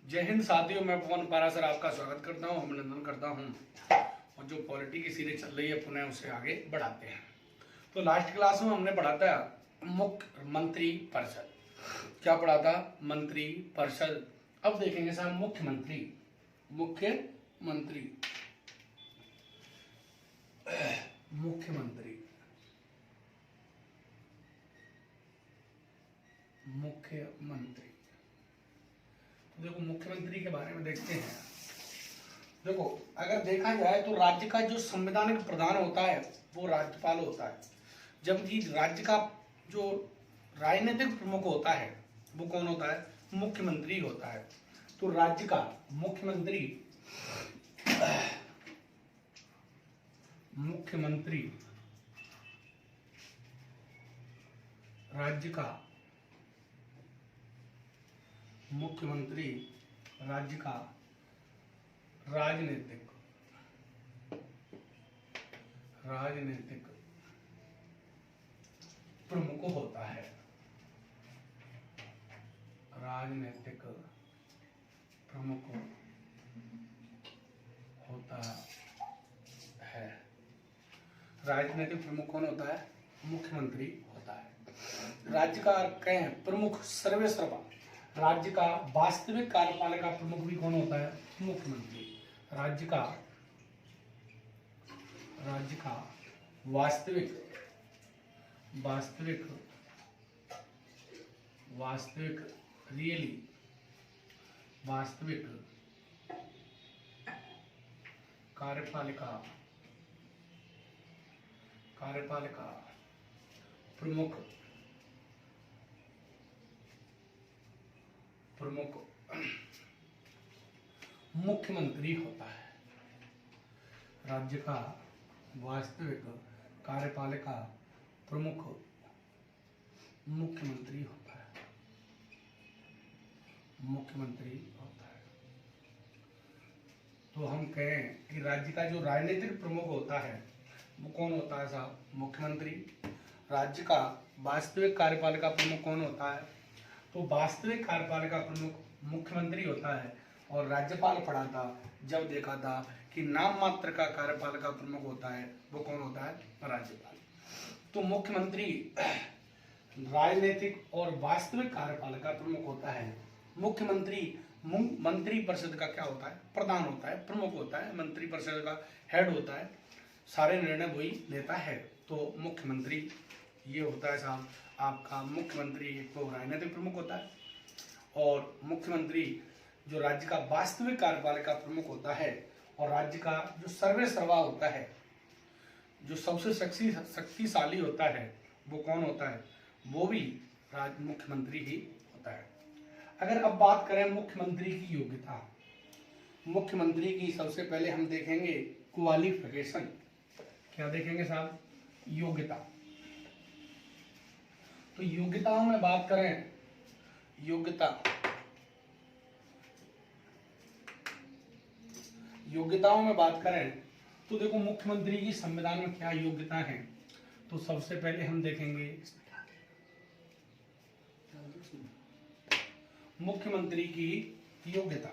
जय हिंद साथियों, मैं पवन पारासर आपका स्वागत करता हूं, अभिनंदन करता हूं। और जो पॉलिटी की सीरीज चल रही है पुनः उसे आगे बढ़ाते हैं। तो लास्ट क्लास में हमने पढ़ा था मुख्यमंत्री परिषद। क्या पढ़ा था? मंत्री परिषद। अब देखेंगे साहब मुख्यमंत्री। मुख्यमंत्री मुख्यमंत्री मुख्यमंत्री तो देखो, मुख्यमंत्री के बारे में देखते हैं। देखो, अगर देखा जाए तो राज्य का जो संवैधानिक प्रधान होता है वो राज्यपाल होता है, जबकि राज्य का जो राजनीतिक प्रमुख होता है वो कौन होता है? मुख्यमंत्री होता है। तो राज्य का मुख्यमंत्री राज्य का मुख्यमंत्री राज्य का राजनीतिक प्रमुख होता है। राजनीतिक प्रमुख होता है। राजनीतिक प्रमुख कौन होता है? मुख्यमंत्री होता है। राज्य का कहें प्रमुख सर्वेसर्वा, राज्य का वास्तविक कार्यपालिका प्रमुख भी कौन होता है? मुख्यमंत्री। राज्य का वास्तविक कार्यपालिका प्रमुख मुख्यमंत्री होता है। राज्य का वास्तविक कार्यपालिका प्रमुख मुख्यमंत्री होता है। तो हम कहें कि राज्य का जो राजनीतिक प्रमुख होता है वो कौन होता है साहब? मुख्यमंत्री। राज्य का वास्तविक कार्यपालिका प्रमुख कौन होता है? तो वास्तविक कार्यपालिका प्रमुख मुख्यमंत्री होता है। और राज्यपाल पढ़ा था जब देखा था कि नाम मात्र का कार्यपालिका प्रमुख होता है वो कौन होता है? राज्यपाल। तो मुख्यमंत्री राजनीतिक और वास्तविक कार्यपालिका प्रमुख होता है। मुख्यमंत्री मंत्री परिषद का क्या होता है? प्रधान होता है, प्रमुख होता है। मंत्री परिषद का हेड होता है, सारे निर्णय वही लेता है। तो मुख्यमंत्री ये होता है साहब आपका। मुख्यमंत्री एक तो राजनीतिक प्रमुख होता है, और मुख्यमंत्री जो राज्य का वास्तविक कार्यपालिका प्रमुख होता है, और राज्य का जो सर्वेसर्वा होता है, जो सबसे शक्तिशाली होता है वो कौन होता है? वो भी मुख्यमंत्री ही होता है। अगर अब बात करें मुख्यमंत्री की योग्यता, मुख्यमंत्री की सबसे पहले हम देखेंगे क्वालिफिकेशन। क्या देखेंगे साहब? योग्यता। तो योग्यताओं में बात करें, योग्यताओं में बात करें तो देखो, मुख्यमंत्री की संविधान में क्या योग्यता है? तो सबसे पहले हम देखेंगे मुख्यमंत्री की योग्यता।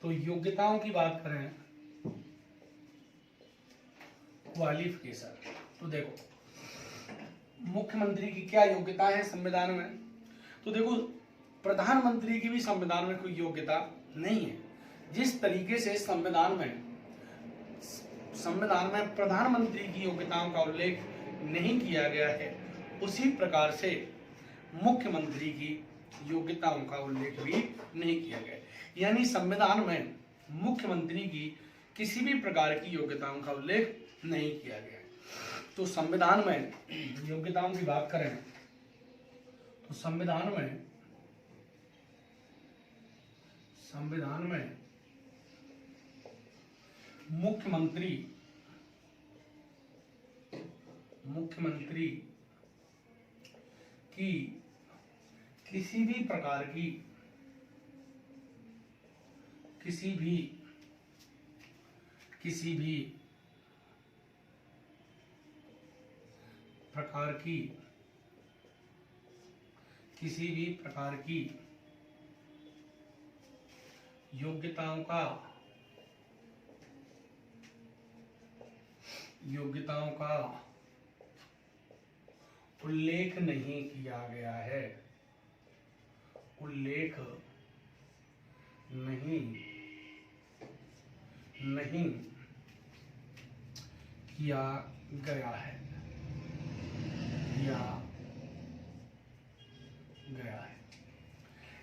तो योग्यताओं की बात करें, क्वालिफिकेशन। तो देखो, मुख्यमंत्री की क्या योग्यता है संविधान में? तो देखो, प्रधानमंत्री की भी संविधान में कोई योग्यता नहीं है। जिस तरीके से संविधान में प्रधानमंत्री की योग्यताओं का उल्लेख नहीं किया गया है, उसी प्रकार से मुख्यमंत्री की योग्यताओं का उल्लेख भी नहीं किया गया। यानी संविधान में मुख्यमंत्री की किसी भी प्रकार की योग्यताओं का उल्लेख नहीं किया गया। तो संविधान में योग्यताओं की बात करें तो संविधान में मुख्यमंत्री की किसी भी प्रकार की किसी भी प्रकार की योग्यताओं का उल्लेख नहीं किया गया है, उल्लेख नहीं किया गया है,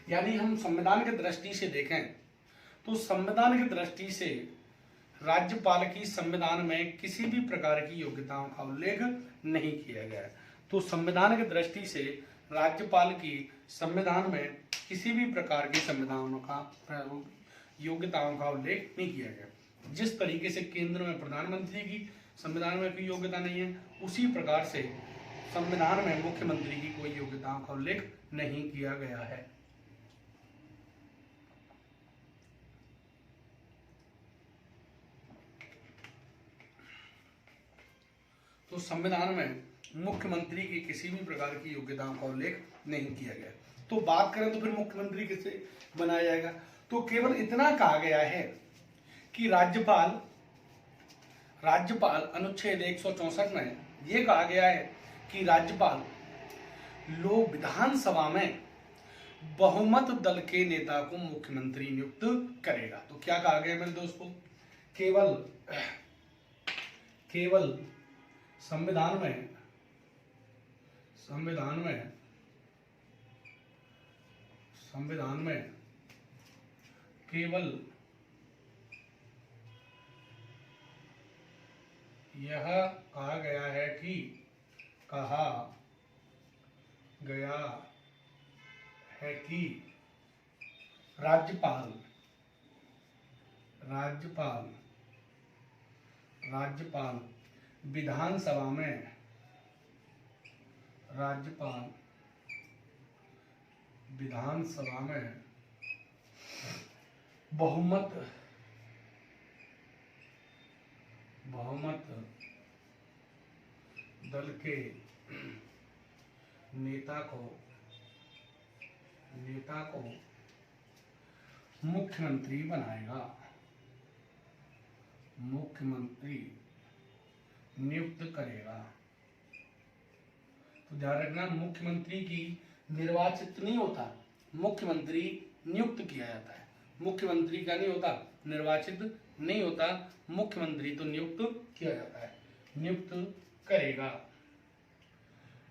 यानी हम संविधान की दृष्टि से देखें तो संविधान की दृष्टि से राज्यपाल की संविधान में किसी भी प्रकार की योग्यताओं का उल्लेख नहीं किया गया है। तो संविधान की दृष्टि से राज्यपाल की संविधान में किसी भी प्रकार की योग्यताओं का उल्लेख नहीं किया गया। जिस तरीके से केंद्र में प्रधानमंत्री की संविधान में कोई योग्यता नहीं है, उसी प्रकार से संविधान में मुख्यमंत्री की कोई योग्यताओं का उल्लेख नहीं किया गया है। तो संविधान में मुख्यमंत्री की किसी भी प्रकार की योग्यताओं का उल्लेख नहीं किया गया। तो बात करें तो फिर मुख्यमंत्री किससे बनाया जाएगा, तो केवल इतना कहा गया है कि राज्यपाल अनुच्छेद 164 में यह कहा गया है कि राज्यपाल लोक विधानसभा में बहुमत दल के नेता को मुख्यमंत्री नियुक्त करेगा। तो क्या कहा गया मेरे दोस्तों, केवल संविधान में केवल यह कहा गया है कि राज्यपाल विधानसभा में बहुमत दल के नेता को मुख्यमंत्री बनाएगा, मुख्यमंत्री नियुक्त करेगा। तो ध्यान रखना, मुख्यमंत्री की निर्वाचित नहीं होता, मुख्यमंत्री नियुक्त किया जाता है। मुख्यमंत्री का नहीं होता, निर्वाचित नहीं होता, मुख्यमंत्री तो नियुक्त किया जाता है, नियुक्त करेगा।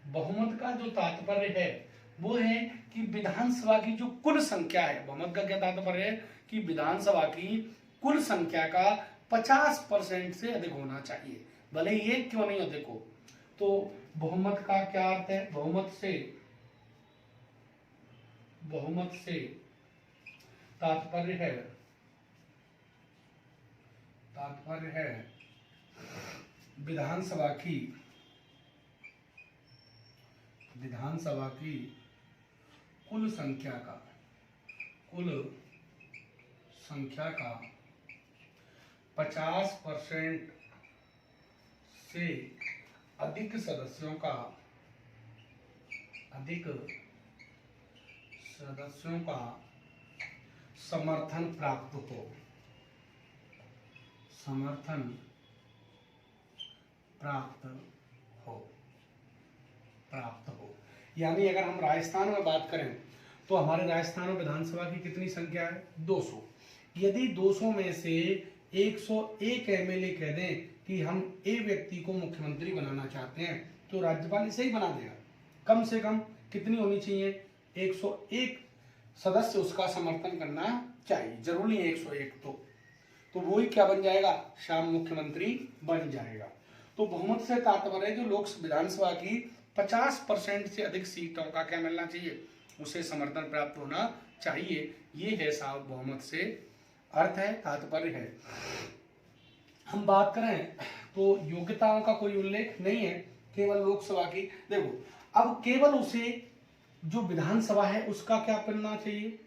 बहुमत का जो तात्पर्य है वो है कि विधानसभा की जो कुल संख्या है, बहुमत का क्या तात्पर्य है कि विधानसभा की कुल संख्या का 50% से अधिक होना चाहिए, भले ही एक क्यों नहीं अधिक हो। तो बहुमत का क्या अर्थ है, बहुमत से तात्पर्य है विधानसभा की कुल संख्या का 50% से अधिक सदस्यों का समर्थन प्राप्त हो। यानी अगर हम राजस्थान में बात करें तो हमारे राजस्थान में विधानसभा की कितनी संख्या है, 200। यदि 200 में से 101 एमएलए कह दें कि हम एक व्यक्ति को मुख्यमंत्री बनाना चाहते हैं, तो राज्यपाल इसे ही बना देगा। कम से कम कितनी होनी चाहिए, 101 सदस्य उसका समर्थन करना चाहिए, जरूरी है 101। तो वो ही क्या बन जाएगा, शाम मुख्यमंत्री बन जाएगा। तो बहुमत से तात्पर्य जो लोक विधानसभा की 50% से अधिक सीटों का क्या मिलना चाहिए, उसे समर्थन प्राप्त होना चाहिए। ये है साहब बहुमत से अर्थ है, तात्पर्य है। हम बात करें तो योग्यताओं का कोई उल्लेख नहीं है, केवल लोकसभा की। देखो अब केवल उसे जो विधानसभा है उसका क्या मिलना चाहिए,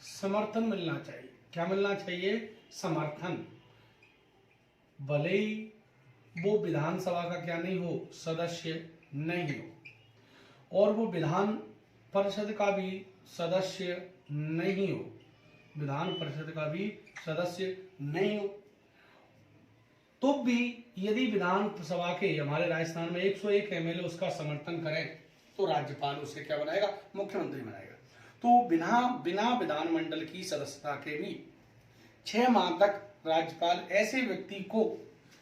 समर्थन मिलना चाहिए। क्या मिलना चाहिए, समर्थन। भले ही वो विधानसभा का क्या नहीं हो, सदस्य नहीं हो, और वो विधान परिषद का भी सदस्य नहीं हो, विधान परिषद का भी सदस्य नहीं हो, तो भी यदि विधानसभा के हमारे राजस्थान में 101 एमएलए उसका समर्थन करें तो राज्यपाल उसे क्या बनाएगा, मुख्यमंत्री बनाएगा। तो बिना विधानमंडल की सदस्यता के भी 6 माह तक राज्यपाल ऐसे व्यक्ति को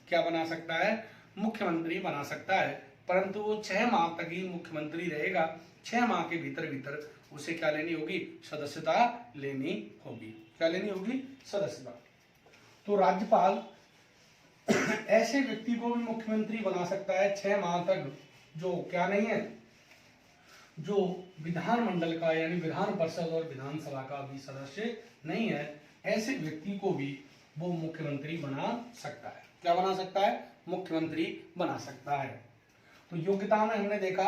क्या बना सकता है, मुख्यमंत्री बना सकता है, परंतु वो 6 माह तक ही मुख्यमंत्री रहेगा। 6 माह के भीतर भीतर उसे क्या लेनी होगी, सदस्यता लेनी होगी। क्या लेनी होगी, सदस्यता। तो राज्यपाल ऐसे व्यक्ति को भी मुख्यमंत्री बना सकता है 6 माह तक जो क्या नहीं है, जो विधानमंडल का यानी विधान परिषद और विधानसभा का भी सदस्य नहीं है, ऐसे व्यक्ति को भी वो मुख्यमंत्री बना सकता है। क्या बना सकता है, मुख्यमंत्री बना सकता है। तो योग्यता में हमने देखा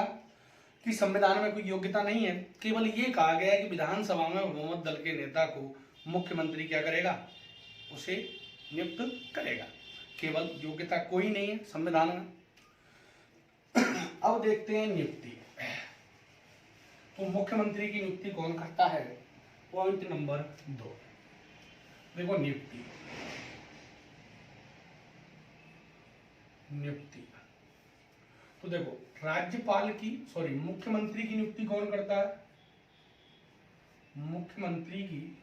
कि संविधान में कोई योग्यता नहीं है, केवल ये कहा गया है कि विधानसभा में बहुमत दल के नेता को मुख्यमंत्री क्या करेगा, उसे नियुक्त करेगा। केवल योग्यता कोई नहीं है संविधान में। अब देखते हैं नियुक्ति। तो मुख्यमंत्री की नियुक्ति कौन करता है, पॉइंट नंबर 2। देखो नियुक्ति, तो देखो राज्यपाल की मुख्यमंत्री की नियुक्ति कौन करता है, मुख्यमंत्री की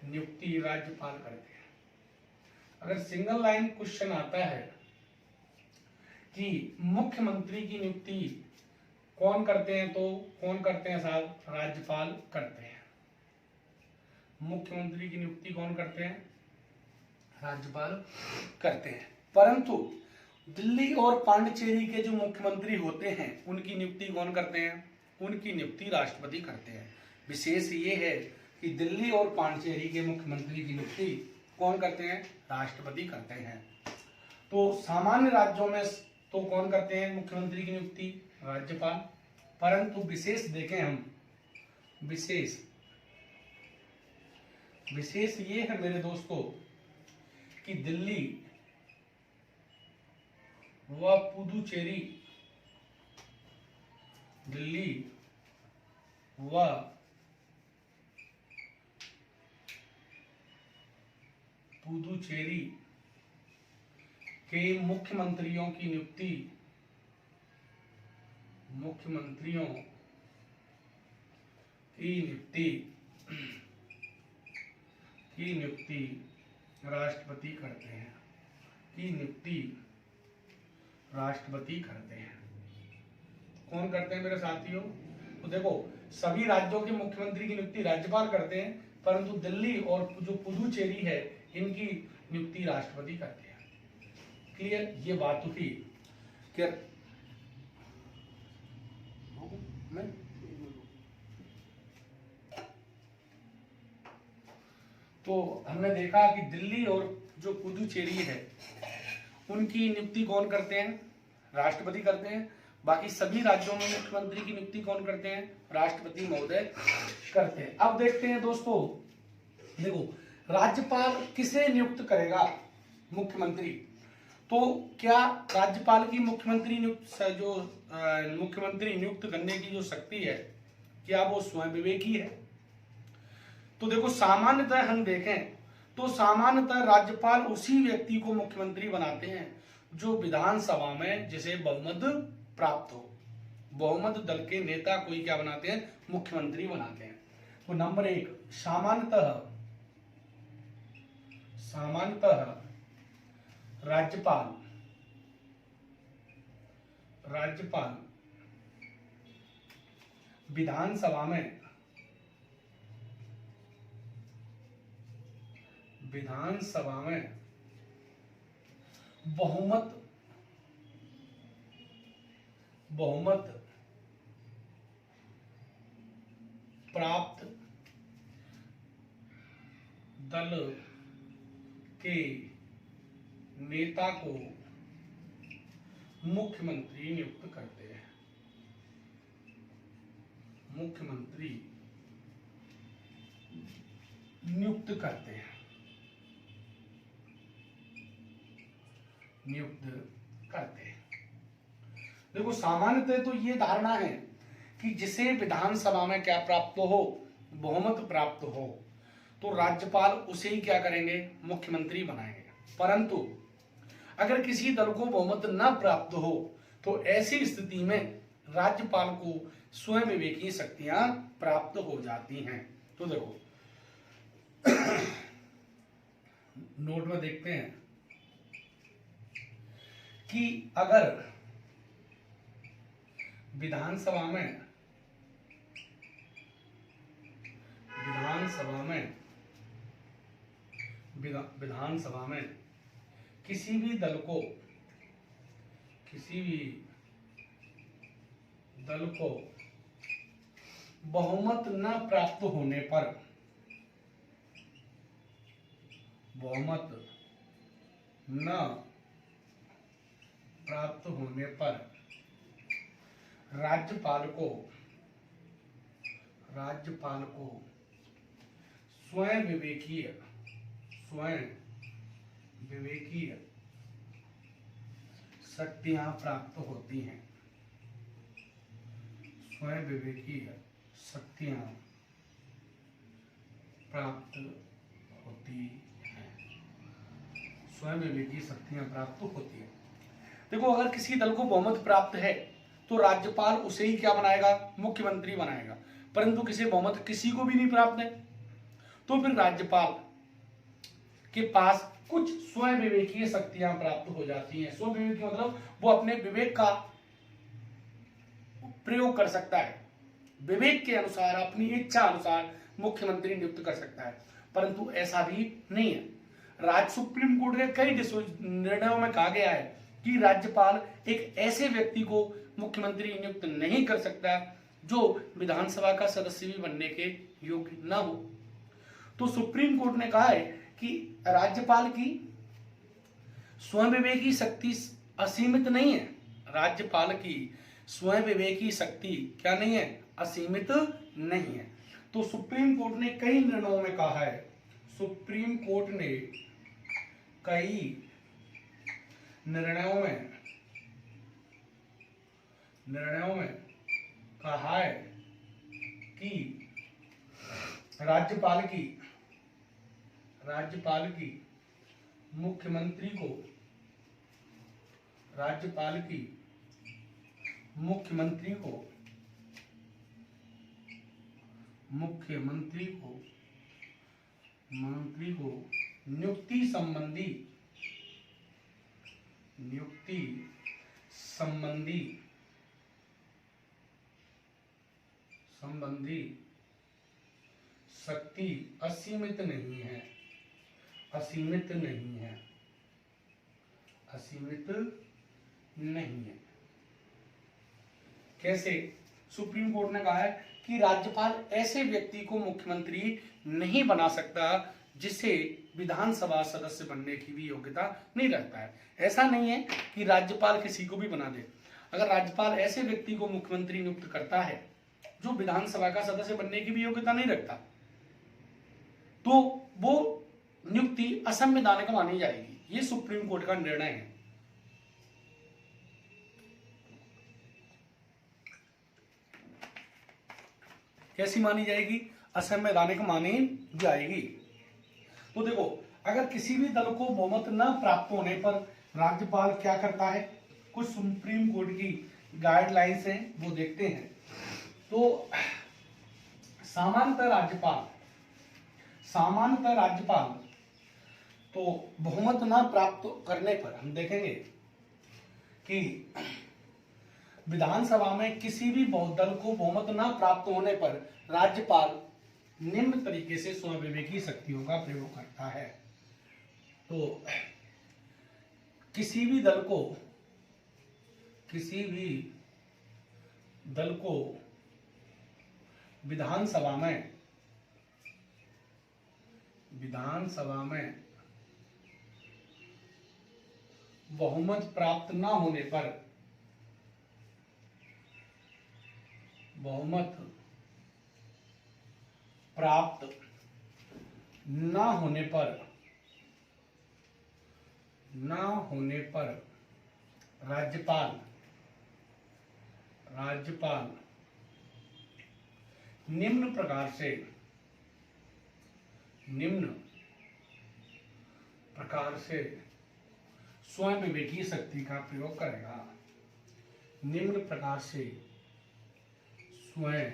नियुक्ति राज्यपाल करते हैं। अगर सिंगल लाइन क्वेश्चन आता है कि मुख्यमंत्री की नियुक्ति कौन करते हैं, तो कौन करते हैं साहब, राज्यपाल करते हैं। मुख्यमंत्री की नियुक्ति कौन करते हैं, राज्यपाल करते हैं। परंतु दिल्ली और पांडिचेरी के जो मुख्यमंत्री होते हैं उनकी नियुक्ति कौन करते हैं, उनकी नियुक्ति राष्ट्रपति करते हैं। विशेष ये है कि दिल्ली और पांडिचेरी के मुख्यमंत्री की नियुक्ति कौन करते हैं, राष्ट्रपति करते हैं। तो सामान्य राज्यों में तो कौन करते हैं मुख्यमंत्री की नियुक्ति, राज्यपाल। परंतु विशेष देखें हम, विशेष ये है मेरे दोस्तों कि दिल्ली व पुदुचेरी, के मुख्यमंत्रियों की नियुक्ति राष्ट्रपति करते हैं, कौन करते हैं मेरे साथियों। तो देखो सभी राज्यों के मुख्यमंत्री की नियुक्ति राज्यपाल करते हैं, परंतु दिल्ली और जो पुदुचेरी है इनकी नियुक्ति राष्ट्रपति करते हैं। क्लियर, ये बात हुई क्लियर। तो हमने देखा कि दिल्ली और जो पुदुचेरी है उनकी नियुक्ति कौन करते हैं, राष्ट्रपति करते हैं। बाकी सभी राज्यों में मुख्यमंत्री की नियुक्ति कौन करते हैं, राष्ट्रपति महोदय करते हैं। अब देखते हैं दोस्तों, देखो राज्यपाल किसे नियुक्त करेगा, मुख्यमंत्री। तो क्या राज्यपाल की मुख्यमंत्री नियुक्त करने की जो शक्ति है, क्या वो स्वयं विवेकी है। तो देखो सामान्यतः हम देखें तो सामान्यतः राज्यपाल उसी व्यक्ति को मुख्यमंत्री बनाते हैं जो विधानसभा में जिसे बहुमत प्राप्त हो। बहुमत दल के नेता को ही क्या बनाते हैं, मुख्यमंत्री बनाते हैं। तो नंबर 1, सामान्यतः राज्यपाल विधानसभा में बहुमत प्राप्त दल के नेता को मुख्यमंत्री नियुक्त करते हैं। नियुक्त करते हैं। देखो सामान्यतः तो ये धारणा है कि जिसे विधानसभा में क्या प्राप्त हो, बहुमत प्राप्त हो, तो राज्यपाल उसे ही क्या करेंगे, मुख्यमंत्री बनाएंगे। परंतु अगर किसी दल को बहुमत न प्राप्त हो तो ऐसी स्थिति में राज्यपाल को स्वयं विवेकी शक्तियां प्राप्त हो जाती हैं। तो देखो नोट में देखते हैं कि अगर विधानसभा में किसी भी दल को बहुमत न प्राप्त होने पर राज्यपाल को स्वयं विवेकीय शक्तियां प्राप्त होती हैं। स्वयं विवेकीय शक्तियां प्राप्त होती हैं। देखो अगर किसी दल को बहुमत प्राप्त है तो राज्यपाल उसे ही क्या बनाएगा, मुख्यमंत्री बनाएगा। परंतु बहुमत किसी को भी नहीं प्राप्त है तो फिर राज्यपाल के पास कुछ स्वयं विवेकीय शक्तियां प्राप्त हो जाती हैं। स्वयं विवेकी मतलब वो अपने विवेक का प्रयोग कर सकता है, विवेक के अनुसार अपनी इच्छा अनुसार मुख्यमंत्री नियुक्त कर सकता है। परंतु ऐसा भी नहीं है। सुप्रीम कोर्ट के कई निर्णयों में कहा गया है कि राज्यपाल एक ऐसे व्यक्ति को मुख्यमंत्री नियुक्त नहीं कर सकता जो विधानसभा का सदस्य भी बनने के योग्य न हो। तो सुप्रीम कोर्ट ने कहा है कि राज्यपाल की स्वयं विवेकी शक्ति असीमित नहीं है। राज्यपाल की स्वयं विवेकी शक्ति क्या नहीं है, असीमित नहीं है। तो सुप्रीम कोर्ट ने कई निर्णयों में कहा है, सुप्रीम कोर्ट ने कई निर्णयों में कहा है कि राज्यपाल की मुख्यमंत्री को नियुक्ति संबंधी शक्ति असीमित नहीं है। कैसे? सुप्रीम कोर्ट ने कहा है कि राज्यपाल ऐसे व्यक्ति को मुख्यमंत्री नहीं बना सकता जिसे विधानसभा सदस्य बनने की भी योग्यता नहीं रखता है। ऐसा नहीं है कि राज्यपाल किसी को भी बना दे। अगर राज्यपाल ऐसे व्यक्ति को मुख्यमंत्री नियुक्त करता है जो विधानसभा का सदस्य बनने की भी योग्यता नहीं रखता, तो वो नियुक्ति असंवैधानिक मानी जाएगी। ये सुप्रीम कोर्ट का निर्णय है। कैसी मानी जाएगी? असंवैधानिक मानी जाएगी। तो देखो अगर किसी भी दल को बहुमत न प्राप्त होने पर राज्यपाल क्या करता है, कुछ सुप्रीम कोर्ट की गाइडलाइंस हैं वो देखते हैं। तो सामान्यतः राज्यपाल तो बहुमत न प्राप्त करने पर हम देखेंगे कि विधानसभा में किसी भी दल को बहुमत न प्राप्त होने पर राज्यपाल निम्न तरीके से स्वयं विवेकी शक्तियों का प्रयोग करता है। तो किसी भी दल को विधानसभा में बहुमत प्राप्त न होने पर राज्यपाल राज्यपाल निम्न प्रकार से स्वयं विवेकीय शक्ति का प्रयोग करेगा। निम्न प्रकार से स्वयं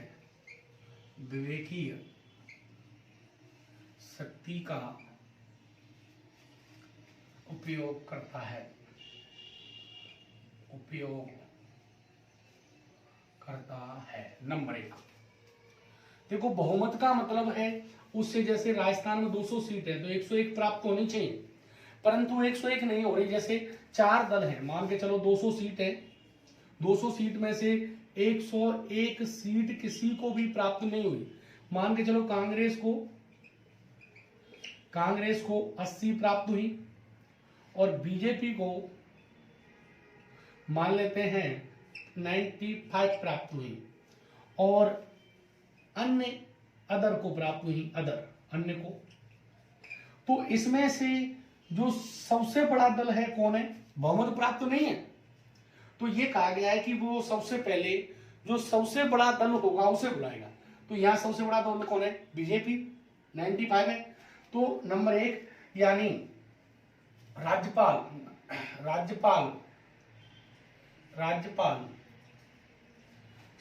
विवेकीय शक्ति का उपयोग करता है, नंबर 1। देखो बहुमत का मतलब है उससे, जैसे राजस्थान में 200 सीट है तो 101 प्राप्त होनी चाहिए, परंतु 101 नहीं हो रही। जैसे 4 दल हैं, मान के चलो 200 सीट है, 200 सीट में से 101 सीट किसी को भी प्राप्त नहीं हुई। मान के चलो कांग्रेस को 80 प्राप्त हुई और बीजेपी को मान लेते हैं 95 प्राप्त हुई और अन्य अदर को प्राप्त हुई, अन्य को। तो इसमें से जो सबसे बड़ा दल है कौन है? बहुमत प्राप्त तो नहीं है, तो ये कहा गया है कि वो सबसे पहले जो सबसे बड़ा दल होगा उसे बुलाएगा। तो यहां सबसे बड़ा दल कौन है? बीजेपी, 95 है। तो नंबर 1 यानी राज्यपाल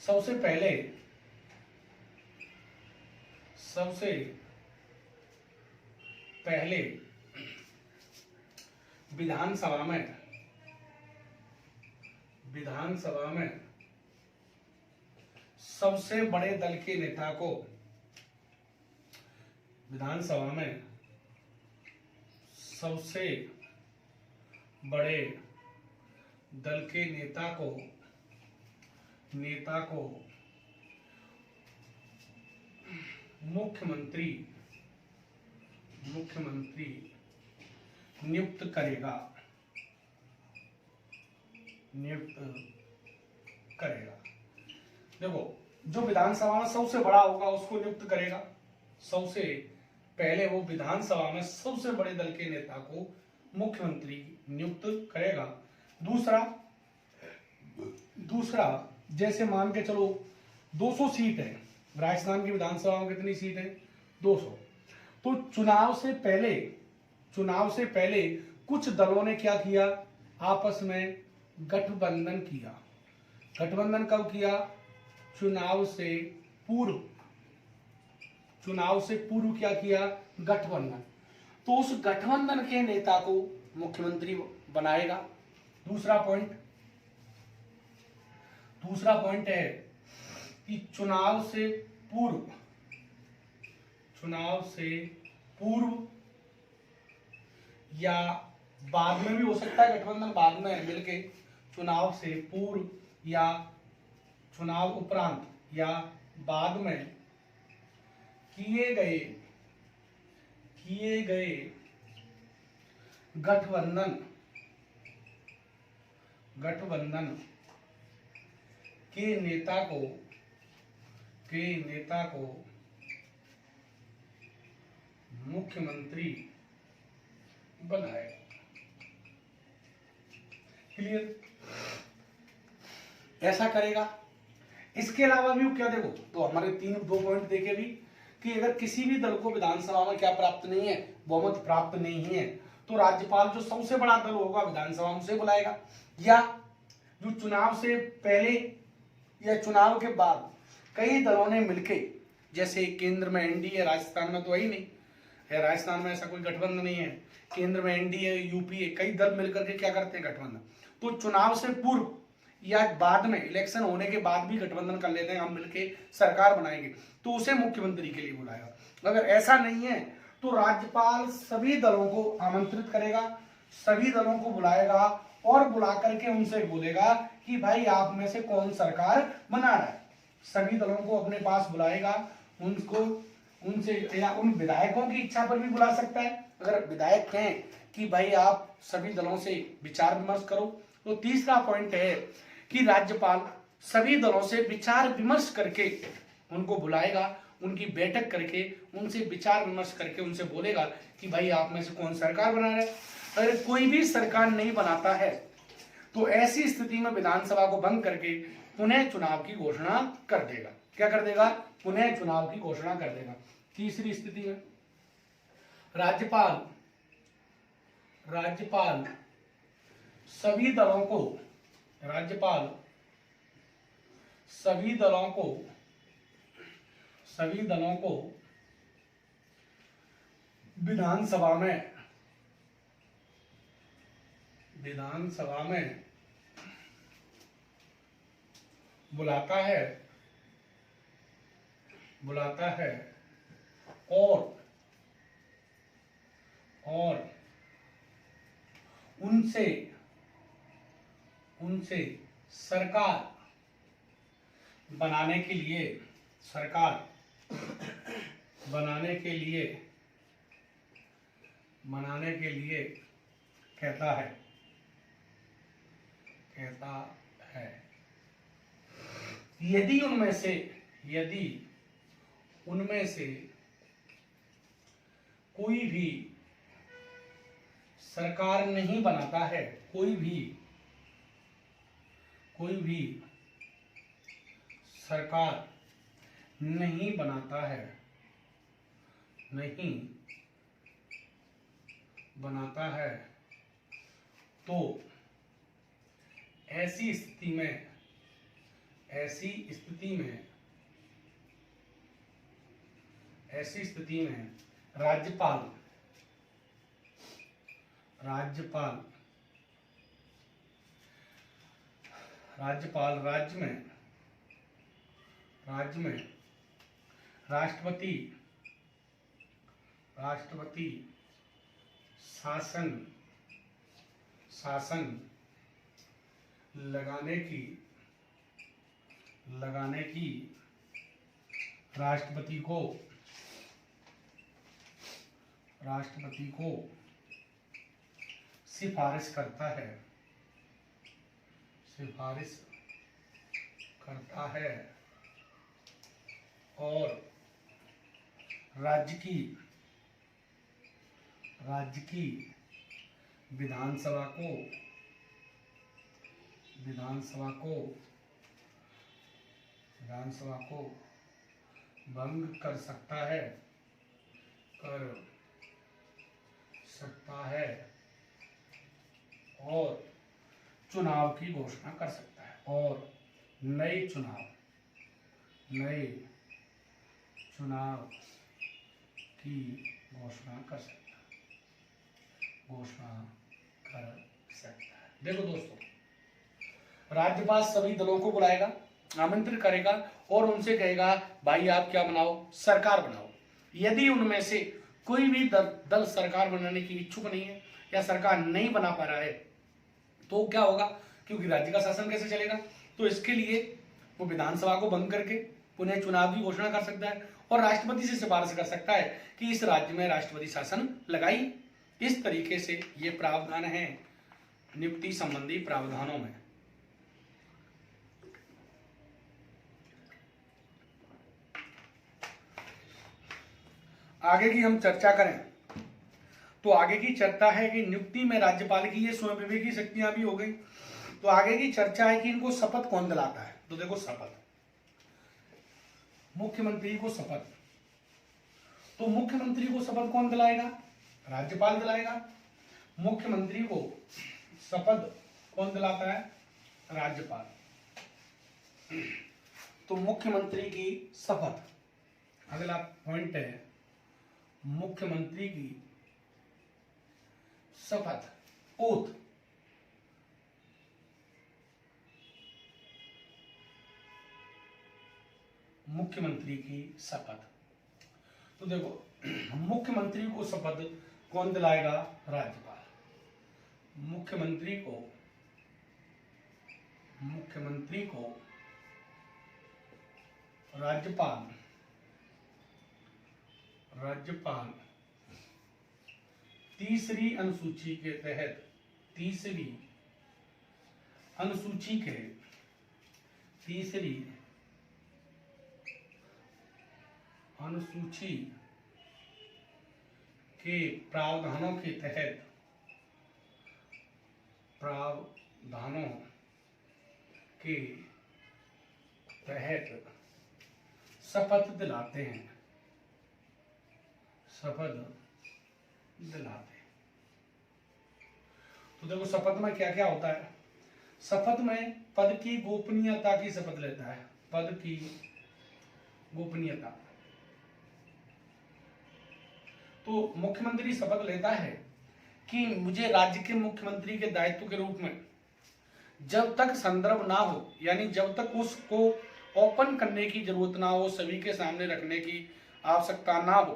सबसे पहले विधानसभा में सबसे बड़े दल के नेता को मुख्यमंत्री नियुक्त करेगा। देखो, जो विधानसभा में सबसे बड़ा होगा उसको नियुक्त करेगा। सबसे पहले वो विधानसभा में सबसे बड़े दल के नेता को मुख्यमंत्री नियुक्त करेगा। दूसरा जैसे मान के चलो 200 सीट है, राजस्थान की विधानसभा में कितनी सीट है? 200। तो चुनाव से पहले कुछ दलों ने क्या किया? आपस में गठबंधन किया। गठबंधन कब किया? चुनाव से पूर्व क्या किया? गठबंधन। तो उस गठबंधन के नेता को मुख्यमंत्री बनाएगा। दूसरा पॉइंट है कि चुनाव से पूर्व या बाद में भी हो सकता है, गठबंधन बाद में मिलके, चुनाव से पूर्व या चुनाव उपरांत या बाद में किए गए गठबंधन के नेता को मुख्यमंत्री बनाएगा। क्लियर? ऐसा करेगा। इसके अलावा भी क्या, देखो तो हमारे 2 पॉइंट देखे भी कि अगर किसी भी दल को विधानसभा में क्या प्राप्त नहीं है? बहुमत प्राप्त नहीं है, तो राज्यपाल जो सबसे बड़ा दल होगा विधानसभा में उसे बुलाएगा, या जो चुनाव से पहले या चुनाव के बाद कई दलों ने मिलके, जैसे केंद्र में एनडीए, राजस्थान में तो वही नहीं है, राजस्थान में ऐसा कोई गठबंधन नहीं है, केंद्र में एनडीए, यूपीए, कई दल मिलकर के क्या करते हैं? गठबंधन। तो चुनाव से पूर्व या बाद में, इलेक्शन होने के बाद भी गठबंधन कर लेते हैं, हम मिलके सरकार बनाएंगे, तो उसे मुख्यमंत्री के लिए बुलाएगा। अगर ऐसा नहीं है तो राज्यपाल सभी दलों को आमंत्रित करेगा, सभी दलों को बुलाएगा और बुला करके उनसे बोलेगा कि भाई आप में से कौन सरकार बना रहा है। सभी दलों को अपने पास बुलाएगा, उनसे या उन विधायकों की इच्छा पर भी बुला सकता है। अगर विधायक कहें कि भाई आप सभी दलों से विचार विमर्श करो। तो तीसरा पॉइंट है कि राज्यपाल सभी दलों से विचार विमर्श करके उनको बुलाएगा, उनकी बैठक करके उनसे विचार विमर्श करके उनसे बोलेगा कि भाई आप में से कौन सरकार बना रहा है। अगर कोई भी सरकार नहीं बनाता है तो ऐसी स्थिति में विधानसभा को भंग करके पुनः चुनाव की घोषणा कर देगा। क्या कर देगा? पुनः चुनाव की घोषणा कर देगा। तीसरी स्थिति में राज्यपाल सभी दलों को विधानसभा में बुलाता है और उनसे सरकार बनाने के लिए कहता है। यदि उनमें से कोई भी सरकार नहीं बनाता है, कोई भी सरकार नहीं बनाता है तो ऐसी स्थिति में राज्यपाल राज्य में राष्ट्रपति शासन लगाने की राष्ट्रपति को सिफारिश करता है और राज्य की विधानसभा को भंग कर सकता है और चुनाव की घोषणा कर सकता है और नए चुनाव की घोषणा कर सकता है। देखो दोस्तों, राज्यपाल सभी दलों को बुलाएगा, आमंत्रित करेगा और उनसे कहेगा भाई आप क्या बनाओ, सरकार बनाओ। यदि उनमें से कोई भी दल सरकार बनाने की इच्छुक नहीं है या सरकार नहीं बना पा रहा है तो क्या होगा? क्योंकि राज्य का शासन कैसे चलेगा? तो इसके लिए वो विधानसभा को भंग करके पुनः चुनाव की घोषणा कर सकता है और राष्ट्रपति से सिफारिश कर सकता है कि इस राज्य में राष्ट्रपति शासन लगाई। इस तरीके से ये प्रावधान है नियुक्ति संबंधी प्रावधानों में। आगे की हम चर्चा करें तो आगे की चर्चा है कि नियुक्ति में राज्यपाल की ये स्वयं विवेकी शक्तियां भी हो गई। तो आगे की चर्चा है कि इनको शपथ कौन दिलाता है। तो देखो, शपथ मुख्यमंत्री को शपथ, तो मुख्यमंत्री को शपथ कौन दिलाएगा? राज्यपाल दिलाएगा। मुख्यमंत्री को शपथ कौन दिलाता है? राज्यपाल। तो मुख्यमंत्री की शपथ, अगला पॉइंट है मुख्यमंत्री की शपथ, ओथ। मुख्यमंत्री की शपथ, तो देखो मुख्यमंत्री को शपथ कौन दिलाएगा? राज्यपाल। मुख्यमंत्री को राज्यपाल तीसरी अनुसूची के तहत तीसरी अनुसूची के प्रावधानों के तहत तहत शपथ दिलाते हैं, शपथ दिलाते हैं। तो देखो शपथ में क्या क्या होता है। शपथ में पद की गोपनीयता की शपथ लेता है, पद की गोपनीयता। तो मुख्यमंत्री शपथ लेता है कि मुझे राज्य के मुख्यमंत्री के दायित्व के रूप में जब तक संदर्भ ना हो, यानी जब तक उसको ओपन करने की जरूरत ना हो, सभी के सामने रखने की आवश्यकता ना हो,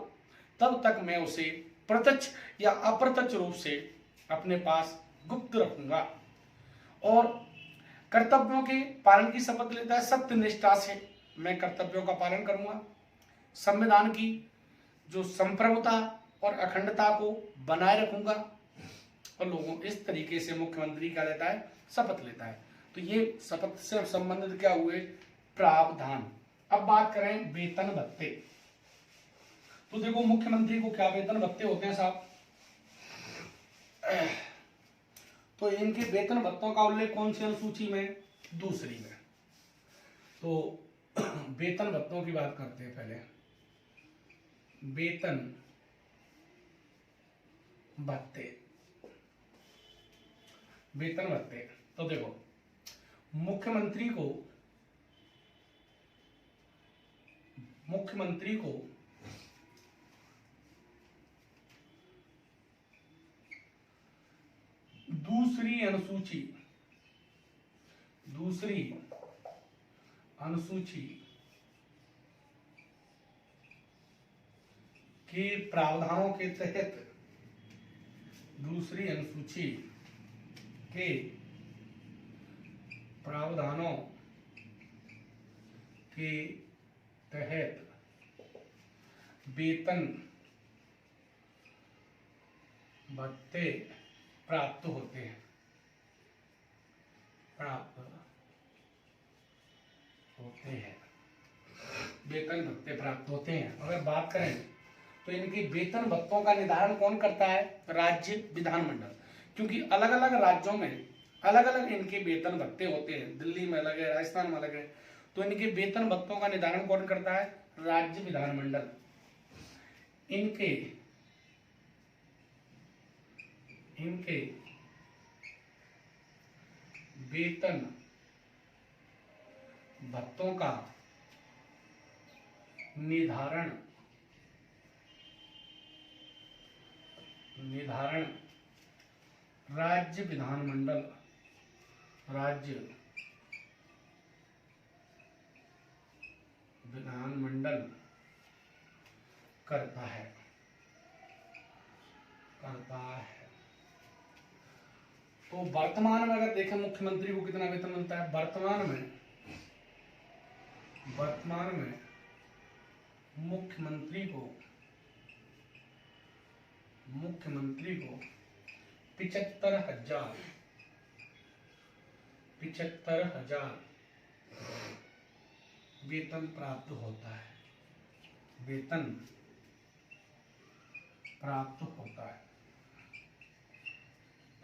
तब तक मैं उसे प्रत्यक्ष या अप्रत्यक्ष रूप से अपने पास गुप्त रखूंगा। और कर्तव्यों के पालन की शपथ लेता है, सत्य निष्ठा से मैं कर्तव्यों का पालन करूंगा, संविधान की जो संप्रभुता और अखंडता को बनाए रखूंगा। और लोगों इस तरीके से मुख्यमंत्री क्या लेता है, शपथ लेता है। तो ये शपथ से संबंधित क्या हुए, प्रावधान। अब बात करें वेतन भत्ते। तो देखो मुख्यमंत्री को क्या वेतन भत्ते होते हैं साहब। तो इनके वेतन भत्तों का उल्लेख कौन सी अनुसूची में, दूसरी में। तो वेतन भत्तों की बात करते हैं पहले। वेतन भत्ते, वेतन भत्ते। तो देखो मुख्यमंत्री को दूसरी अनुसूची के प्रावधानों के तहत, दूसरी अनुसूची के प्रावधानों के तहत वेतन भत्ते प्राप्त होते हैं, वेतन भत्ते प्राप्त होते हैं। अगर बात करें तो इनके वेतन भत्तों का निर्धारण कौन करता है, राज्य विधानमंडल। क्योंकि अलग अलग राज्यों में अलग अलग इनके वेतन भत्ते होते हैं, दिल्ली में अलग है, राजस्थान में अलग है। तो इनके वेतन भत्तों का निर्धारण कौन करता है, राज्य विधानमंडल। इनके वेतन भत्तों का निर्धारण राज्य विधानमंडल करता है। तो वर्तमान में अगर देखें मुख्यमंत्री को कितना वेतन मिलता है, वर्तमान में मुख्यमंत्री को 75,000 वेतन प्राप्त होता है,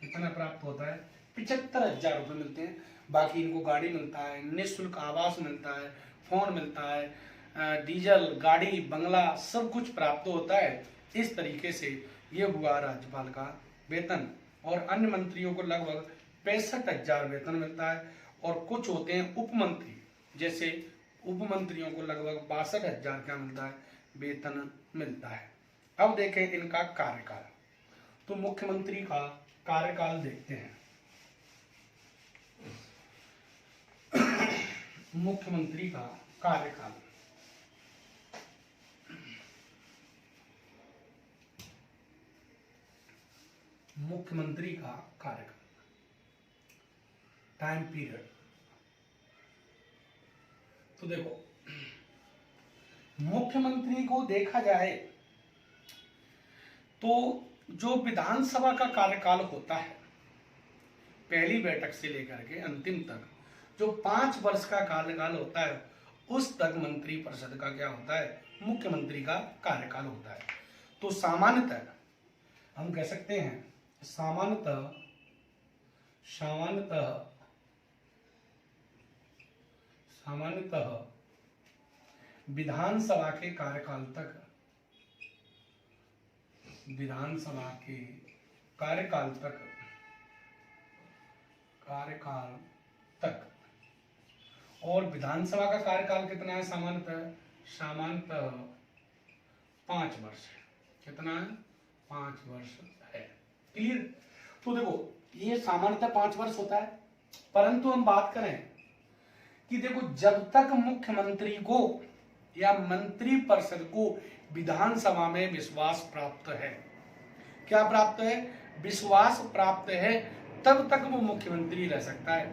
कितना प्राप्त होता है, 75,000 रुपये मिलते हैं। बाकी इनको गाड़ी मिलता है, निःशुल्क आवास मिलता है, फोन मिलता है, डीजल, गाड़ी, बंगला सब कुछ प्राप्त होता है। इस तरीके से ये हुआ राज्यपाल का वेतन। और अन्य मंत्रियों को लगभग 65,000 वेतन मिलता है। और कुछ होते हैं उपमंत्री, जैसे उपमंत्रियों को लगभग 62,000 क्या मिलता है, वेतन मिलता है। अब देखें इनका कार्यकाल। तो मुख्यमंत्री का कार्यकाल देखते हैं। मुख्यमंत्री का कार्यकाल, टाइम पीरियड। तो देखो मुख्यमंत्री को देखा जाए तो जो विधानसभा का कार्यकाल होता है, पहली बैठक से लेकर के अंतिम तक जो 5 वर्ष का कार्यकाल होता है, उस तक मंत्री परिषद का क्या होता है, मुख्यमंत्री का कार्यकाल होता है। तो सामान्यतः हम कह सकते हैं, सामान्यतः विधानसभा के कार्यकाल तक, विधानसभा के कार्यकाल तक और विधानसभा का कार्यकाल कितना है सामान्यतः 5 वर्ष है। कितना है? 5 वर्ष है। क्लियर? तो देखो ये सामान्यतः 5 वर्ष होता है, परंतु हम बात करें कि देखो जब तक मुख्यमंत्री को या मंत्रिपरिषद को विधानसभा में विश्वास प्राप्त है, क्या प्राप्त है? विश्वास प्राप्त है, तब तक वो मुख्यमंत्री रह सकता है।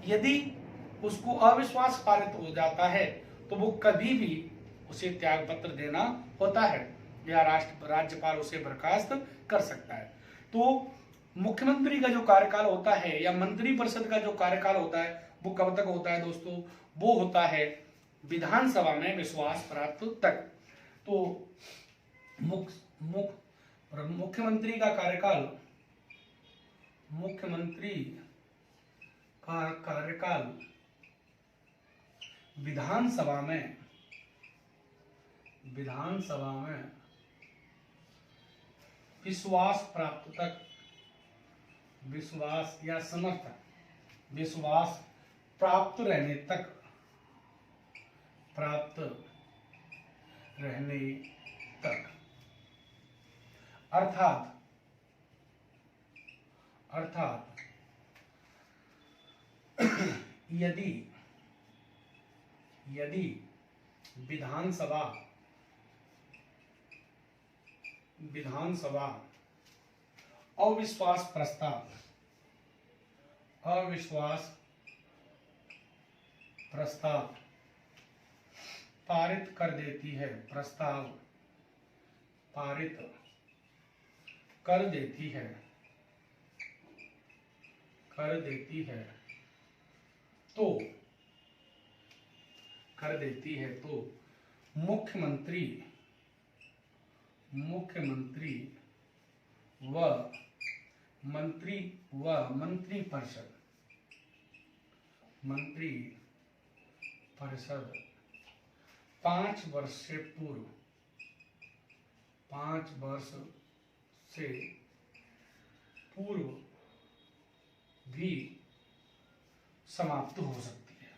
यदि उसको अविश्वास पारित हो जाता है तो वो कभी भी उसे त्याग पत्र देना होता है या राज्यपाल उसे बर्खास्त कर सकता है। तो मुख्यमंत्री का जो कार्यकाल होता है या मंत्रिपरिषद का जो कार्यकाल होता है वो कब तक होता है दोस्तों? वो होता है विधानसभा में विश्वास प्राप्त तक। तो मुख्यमंत्री का कार्यकाल विधानसभा में विश्वास प्राप्त तक, विश्वास या समर्थन, विश्वास प्राप्त रहने तक, अर्थात यदि विधानसभा अविश्वास प्रस्ताव पारित कर देती है, तो मुख्यमंत्री व मंत्रिपरिषद 5 वर्ष से पूर्व भी समाप्त हो सकती है।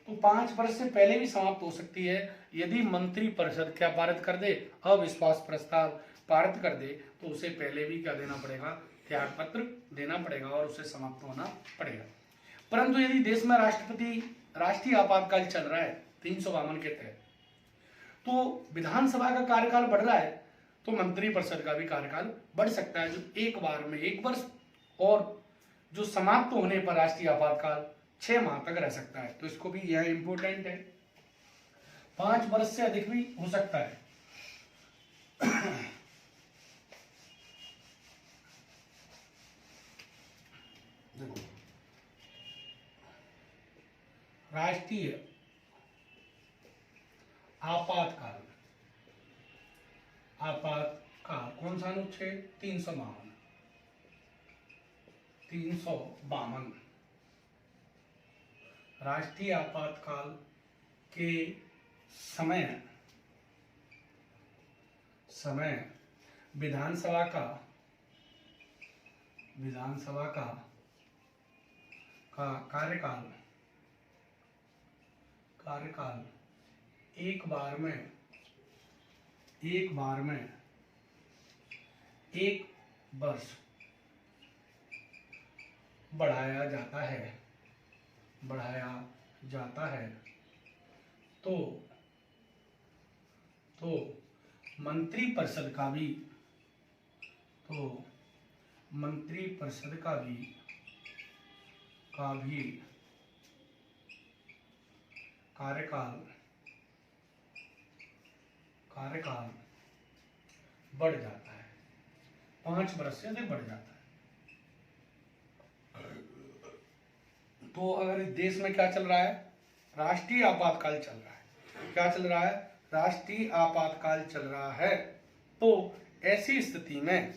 तो 5 वर्ष से पहले भी समाप्त हो सकती है यदि मंत्रिपरिषद क्या पारित कर दे? अविश्वास प्रस्ताव पारित कर दे, तो उसे पहले भी क्या देना पड़ेगा? त्याग पत्र देना पड़ेगा और उसे समाप्त होना पड़ेगा। परंतु यदि देश में राष्ट्रीय आपातकाल चल रहा है 352 के तहत, तो विधानसभा का कार्यकाल बढ़ रहा है, तो मंत्रिपरिषद का भी कार्यकाल बढ़ सकता है, जो एक बार में 1 वर्ष और जो समाप्त होने पर राष्ट्रीय आपातकाल 6 माह तक रह सकता है। तो इसको भी यह इंपॉर्टेंट है। 5 वर्ष से अधिक भी हो सकता है। देखो राष्ट्रीय आपातकाल कौन सा अनुच्छेद? 352। राष्ट्रीय आपातकाल के समय विधानसभा का कार्यकाल एक बार में 1 वर्ष बढ़ाया जाता है। तो मंत्रिपरिषद का भी कार्यकाल बढ़ जाता है, 5 वर्ष से अधिक बढ़ जाता है। तो अगर इस देश में क्या चल रहा है? राष्ट्रीय आपातकाल चल रहा है। क्या चल रहा है? राष्ट्रीय आपातकाल चल रहा है। तो ऐसी स्थिति में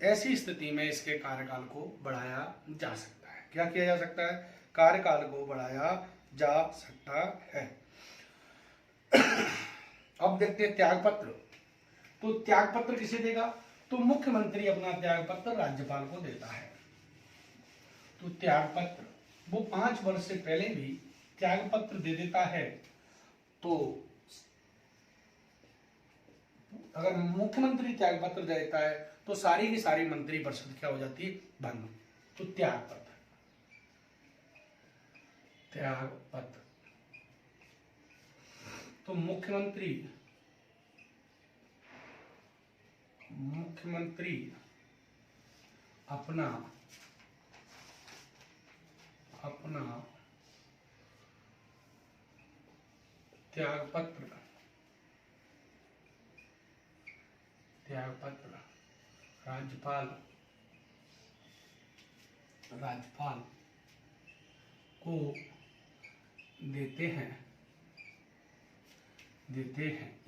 ऐसी स्थिति में इसके कार्यकाल को बढ़ाया जा सकता है। क्या किया जा सकता है? कार्यकाल को बढ़ाया जा सकता है। अब देखते हैं त्यागपत्र। तो त्यागपत्र किसे देगा? तो मुख्यमंत्री अपना त्यागपत्र राज्यपाल को देता है। तो त्यागपत्र वो 5 वर्ष से पहले भी त्यागपत्र दे देता है। तो अगर मुख्यमंत्री त्यागपत्र दे देता है तो सारी की सारी मंत्रिपरिषद क्या हो जाती है? भंग। तो त्यागपत्र तो मुख्यमंत्री अपना त्यागपत्र राज्यपाल को देते हैं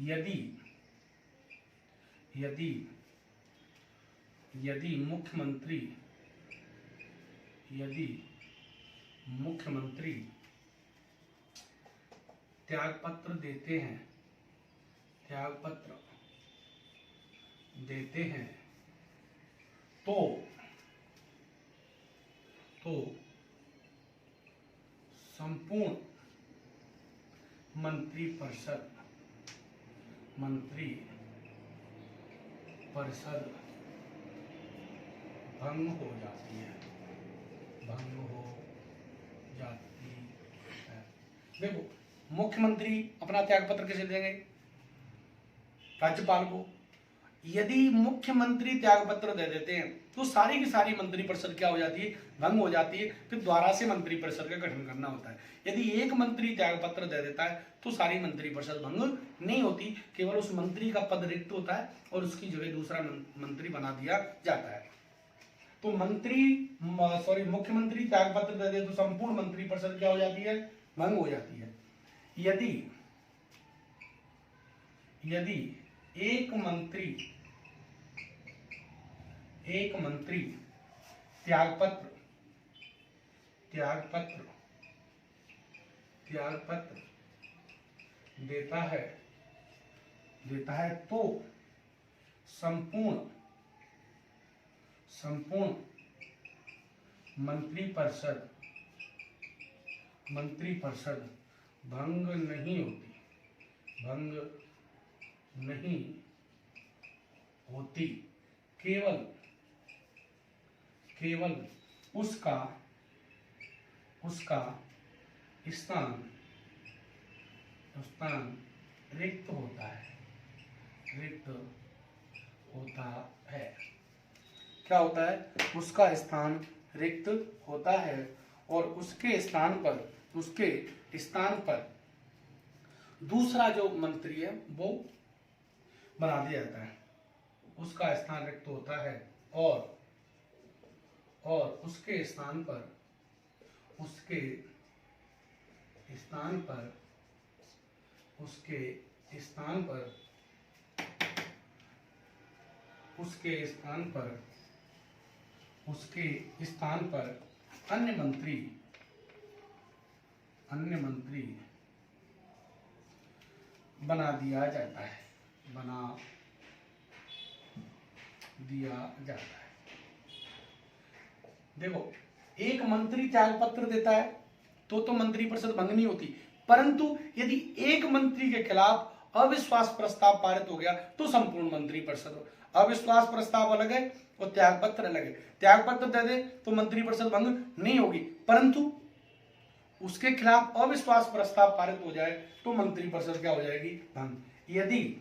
यदि मुख्यमंत्री त्यागपत्र देते हैं तो संपूर्ण मंत्रिपरिषद भंग हो जाती है। देखो, मुख्यमंत्री अपना त्यागपत्र किसे देंगे? राज्यपाल को। यदि मुख्यमंत्री त्यागपत्र दे देते हैं तो सारी की सारी मंत्रिपरिषद क्या हो जाती है? भंग हो जाती है। फिर दोबारा से मंत्रिपरिषद का गठन करना होता है। यदि एक मंत्री त्यागपत्र दे देता है तो सारी मंत्रिपरिषद भंग नहीं होती, केवल उस मंत्री का पद रिक्त होता है और उसकी जगह दूसरा मंत्री बना दिया जाता है। तो मुख्यमंत्री त्यागपत्र दे दे तो संपूर्ण मंत्रिपरिषद क्या हो जाती है? भंग हो जाती है। यदि एक मंत्री त्यागपत्र देता है तो संपूर्ण मंत्रिपरिषद भंग नहीं होती। केवल उसका स्थान रिक्त होता है। क्या होता है? उसका स्थान रिक्त होता है और उसके स्थान पर दूसरा जो मंत्री है वो बना दिया जाता है। उसका स्थान रिक्त होता है और उसके स्थान पर अन्य मंत्री बना दिया जाता है। देखो, एक मंत्री त्यागपत्र देता है तो मंत्रिपरिषद भंग नहीं होती, परंतु यदि एक मंत्री के खिलाफ अविश्वास प्रस्ताव पारित हो गया तो संपूर्ण मंत्रिपरिषद। अविश्वास प्रस्ताव अलग है और त्यागपत्र अलग है। त्यागपत्र दे दे तो मंत्रिपरिषद भंग नहीं होगी, परंतु उसके खिलाफ अविश्वास प्रस्ताव पारित हो जाए तो मंत्रिपरिषद क्या हो जाएगी? भंग। यदि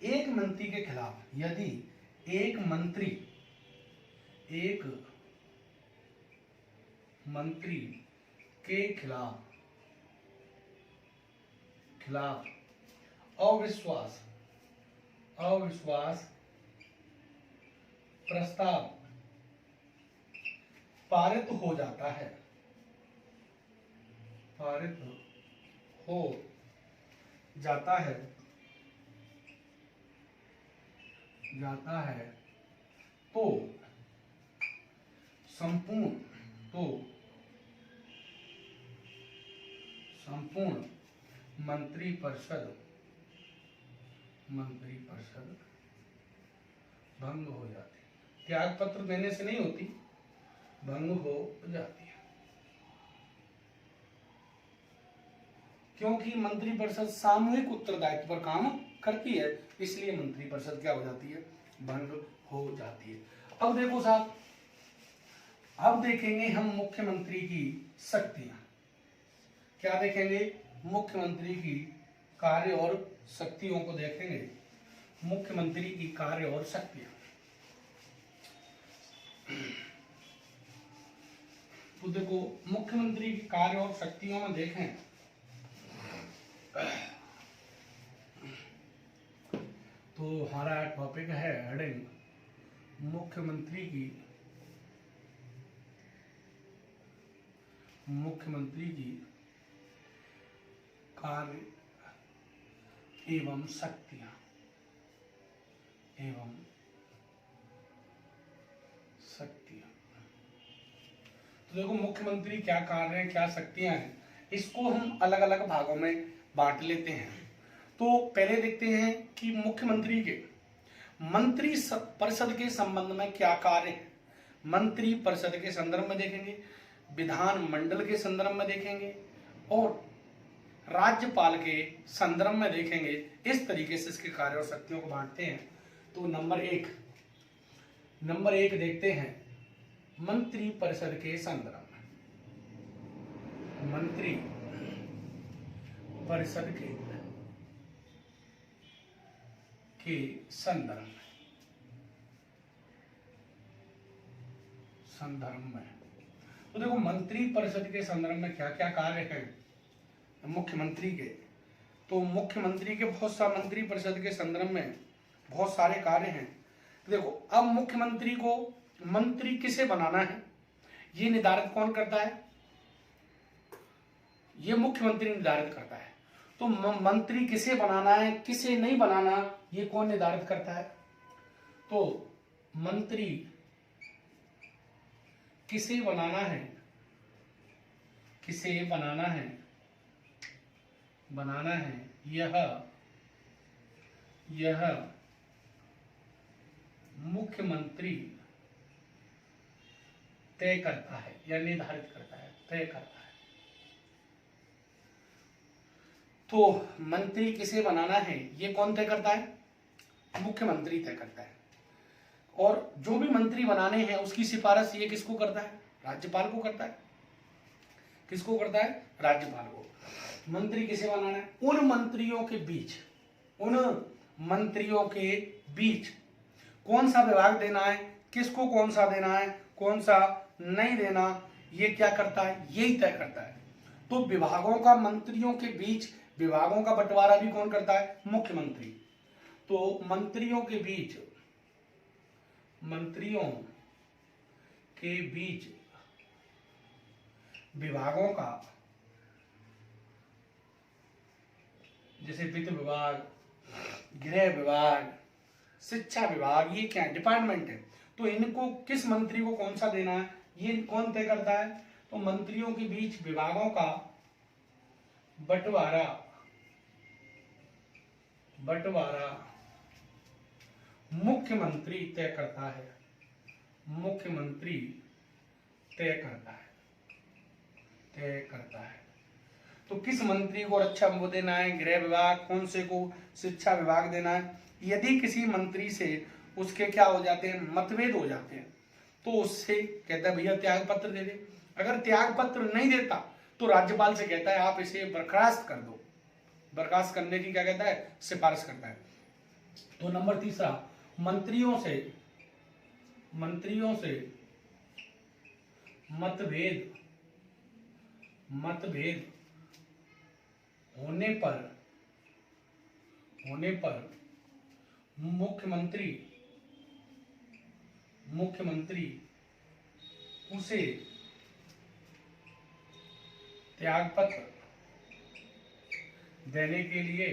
एक मंत्री के खिलाफ मंत्री के खिलाफ अविश्वास प्रस्ताव पारित हो जाता है तो संपूर्ण मंत्रिपरिषद भंग हो जाती है। त्याग पत्र देने से नहीं होती, भंग हो जाती है। क्योंकि मंत्रिपरिषद सामूहिक उत्तरदायित्व पर काम करती है, इसलिए मंत्रिपरिषद क्या हो जाती है, भंग हो जाती है। अब देखो साहब, अब देखेंगे हम मुख्यमंत्री की शक्तियां। क्या देखेंगे? मुख्यमंत्री की कार्य और शक्तियों को देखेंगे। मुख्यमंत्री की कार्य और शक्तियां। तो देखो, मुख्यमंत्री की कार्य और शक्तियों में देखें तो हमारा टॉपिक है हेडिंग मुख्यमंत्री की कार्य एवं शक्तियां। तो देखो, मुख्यमंत्री क्या कार्य है, क्या शक्तियां हैं, इसको हम अलग अलग भागों में बांट लेते हैं। तो पहले देखते हैं कि मुख्यमंत्री के मंत्री परिषद के संबंध में क्या कार्य है। मंत्री परिषद के संदर्भ में देखेंगे, विधानमंडल के संदर्भ में देखेंगे और राज्यपाल के संदर्भ में देखेंगे। इस तरीके से इसके कार्य और शक्तियों को बांटते हैं। तो नंबर एक देखते हैं मंत्री परिषद के संदर्भ में। मंत्री परिषद के संदर्भ में तो देखो, मंत्री परिषद के संदर्भ में क्या क्या कार्य हैं मुख्यमंत्री के। तो मुख्यमंत्री के बहुत सारे, मंत्री परिषद के संदर्भ में बहुत सारे कार्य हैं। देखो, अब मुख्यमंत्री को मंत्री किसे बनाना है, ये निर्धारित कौन करता है? ये मुख्यमंत्री निर्धारित करता है। तो मंत्री किसे बनाना है, किसे नहीं बनाना, ये कौन निर्धारित करता है? तो मंत्री किसे बनाना है, यह मुख्यमंत्री तय करता है या निर्धारित करता है, तय करता है। तो मंत्री किसे बनाना है, ये कौन तय करता है? मुख्यमंत्री तय करता है। और जो भी मंत्री बनाने हैं उसकी सिफारिश ये किसको करता है? राज्यपाल को करता है। किसको करता है? राज्यपाल को। मंत्री किसे बनाना है? उन मंत्रियों के बीच कौन सा विभाग देना है, किसको कौन सा देना है, कौन सा नहीं देना, ये क्या करता है? यही तय करता है। तो विभागों का, मंत्रियों के बीच विभागों का बंटवारा भी कौन करता है? मुख्यमंत्री। तो मंत्रियों के बीच विभागों का, जैसे वित्त विभाग, गृह विभाग, शिक्षा विभाग, ये क्या है? डिपार्टमेंट है। तो इनको किस मंत्री को कौन सा देना है, ये कौन तय करता है? तो मंत्रियों के बीच विभागों का बंटवारा मुख्यमंत्री तय करता है। तो किस मंत्री को रक्षा वो देना है, गृह विभाग, कौन से को शिक्षा विभाग देना है। यदि किसी मंत्री से उसके क्या हो जाते हैं, मतभेद हो जाते हैं, तो उससे कहता है भैया त्याग पत्र दे दे। अगर त्याग पत्र नहीं देता तो राज्यपाल से कहता है आप इसे बर्खास्त कर दो। बर्खास्त करने की क्या कहता है? सिफारिश करता है। तो नंबर तीसरा, मंत्रियों से मतभेद मतभेद होने पर मुख्यमंत्री उसे त्यागपत्र देने के लिए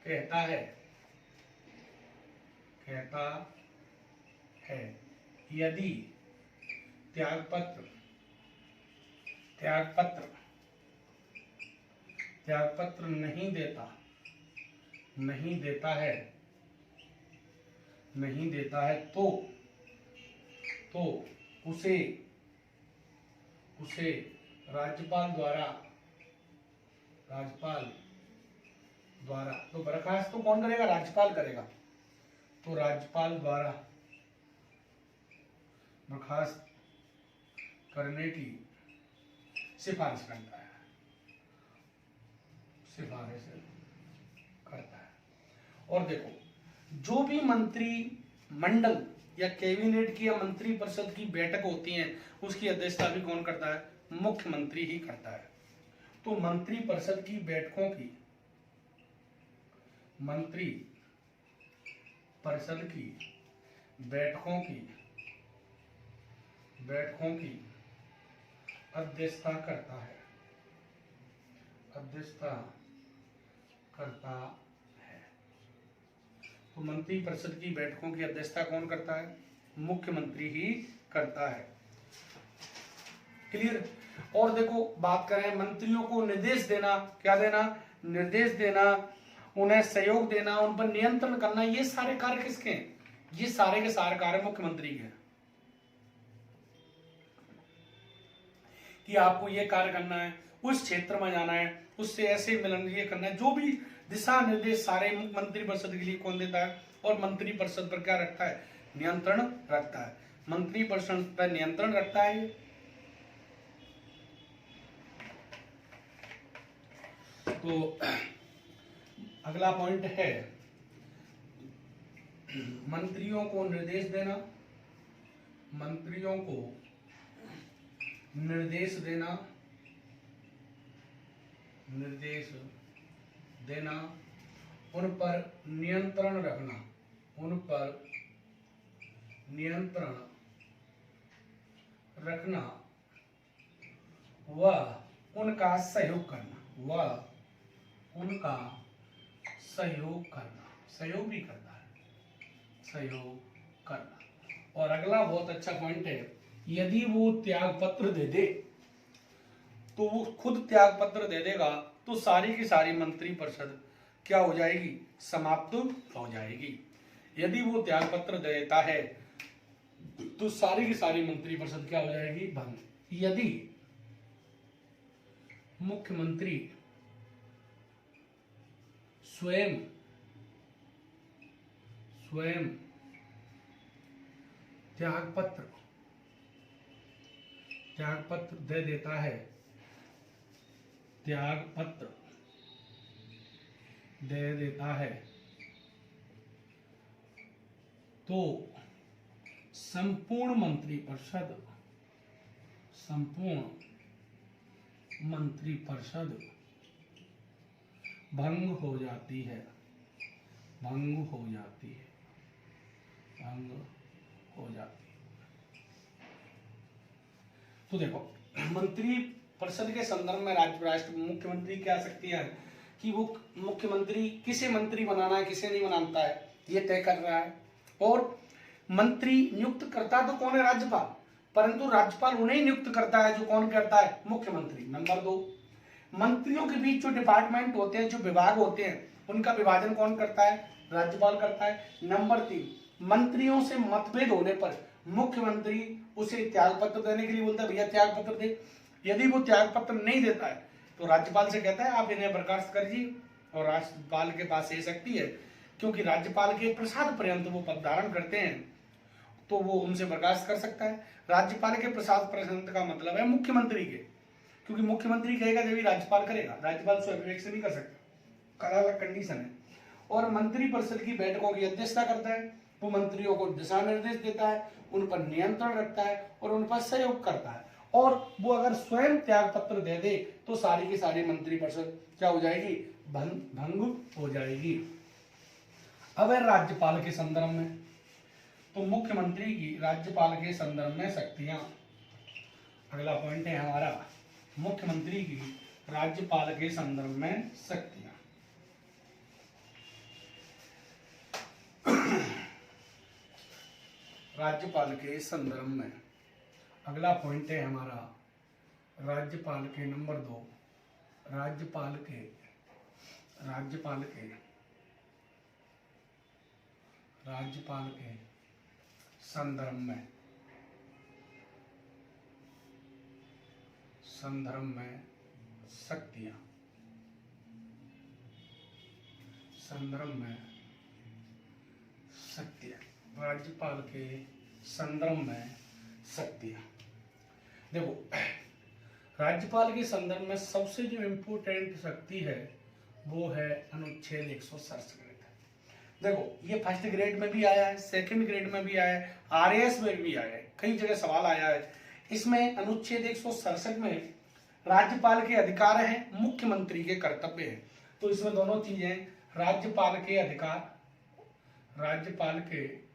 कहता है। यदि त्यागपत्र नहीं देता है तो उसे राज्यपाल द्वारा तो बर्खास्त तो कौन करेगा? राज्यपाल करेगा। तो राज्यपाल द्वारा बर्खास्त करने की सिफारिश करता है। और देखो, जो भी मंत्री मंडल या कैबिनेट की या मंत्री परिषद की बैठक होती है, उसकी अध्यक्षता भी कौन करता है? मुख्यमंत्री ही करता है। तो मंत्री परिषद की बैठकों की अध्यक्षता करता है। तो मंत्री परिषद की बैठकों की अध्यक्षता कौन करता है? मुख्यमंत्री ही करता है। क्लियर? और देखो, बात करें मंत्रियों को निर्देश देना, क्या देना? निर्देश देना, उन्हें सहयोग देना, उन पर नियंत्रण करना, ये सारे कार्य किसके हैं? ये सारे के सारे कार्य मुख्यमंत्री के हैं। कि आपको ये कार्य करना है, उस क्षेत्र में जाना है, उससे ऐसे मिलन ये करना है, जो भी दिशा निर्देश सारे मंत्री परिषद के लिए कौन देता है? और मंत्री परिषद पर क्या रखता है? नियंत्रण रखता है। मंत्री परिषद पर नियंत्रण रखता है। तो अगला पॉइंट है मंत्रियों को निर्देश देना, उन पर नियंत्रण रखना व उनका सहयोग भी करता है। और अगला बहुत अच्छा पॉइंट है, यदि वो त्यागपत्र दे दे, तो वो खुद त्यागपत्र दे देगा, तो सारी की सारी मंत्री परिषद क्या हो जाएगी? समाप्त हो जाएगी। यदि वो त्यागपत्र देता है तो सारी की सारी मंत्री परिषद क्या हो जाएगी? भंग। यदि मुख्यमंत्री स्वयं त्यागपत्र दे देता है, तो संपूर्ण मंत्री भंग हो जाती है। तो देखो, मंत्री परिषद के संदर्भ में राष्ट्र मुख्यमंत्री क्या शक्ति है कि वो मुख्यमंत्री किसे मंत्री बनाना है, किसे नहीं बनाता है, ये तय कर रहा है। और मंत्री नियुक्त करता तो कौन है? राज्यपाल। परंतु राज्यपाल उन्हें नियुक्त करता है जो कौन करता है? मुख्यमंत्री। नंबर 2, मंत्रियों के बीच जो डिपार्टमेंट होते हैं, जो विभाग होते हैं, उनका विभाजन कौन करता है? राज्यपाल करता है। नंबर 3, मंत्रियों से मतभेद होने पर मुख्यमंत्री उसे त्यागपत्र देने के लिए बोलता है, भैया त्यागपत्र दे। यदि वो त्यागपत्र नहीं देता है तो राज्यपाल से कहता है आप इन्हें बर्खास्त करिए। और राज्यपाल के पास ये शक्ति है, क्योंकि राज्यपाल के प्रसाद पर्यंत वो पद धारण करते हैं, तो वो उनसे बर्खास्त कर सकता है। राज्यपाल के प्रसाद पर्यंत का मतलब है मुख्यमंत्री के, क्योंकि मुख्यमंत्री कहेगा जब राज्यपाल करेगा, राज्यपाल स्वयं से नहीं कर सकता, अलग अलग कंडीशन है। और मंत्री परिषद की बैठकों की अध्यक्षता करता है। वो मंत्रियों को दिशा निर्देश देता है, उन पर नियंत्रण रखता है और उन पर सहयोग करता है। और वो अगर स्वयं त्याग पत्र दे दे तो सारी की सारी मंत्रिपरिषद क्या हो जाएगी, भंग हो जाएगी। अब है राज्यपाल के संदर्भ में, तो मुख्यमंत्री की राज्यपाल के संदर्भ में शक्तियां। अगला पॉइंट है हमारा मुख्यमंत्री की राज्यपाल के संदर्भ में शक्तियां। राज्यपाल के संदर्भ में अगला पॉइंट है हमारा राज्यपाल के नंबर 2, राज्यपाल के संदर्भ में शक्तियां। राज्यपाल के संदर्भ में शक्तियां। देखो राज्यपाल के संदर्भ में सबसे जो इम्पोर्टेंट शक्ति है वो है अनुच्छेद 167। देखो ये फर्स्ट ग्रेड में भी आया है, सेकंड ग्रेड में भी आया है, आरएएस में भी आया है, कई जगह सवाल आया है। इसमें अनुच्छेद 167 में राज्यपाल के अधिकार हैं, मुख्यमंत्री के कर्तव्य हैं। तो इसमें दोनों चीजें, राज्यपाल के अधिकार, राज्यपाल के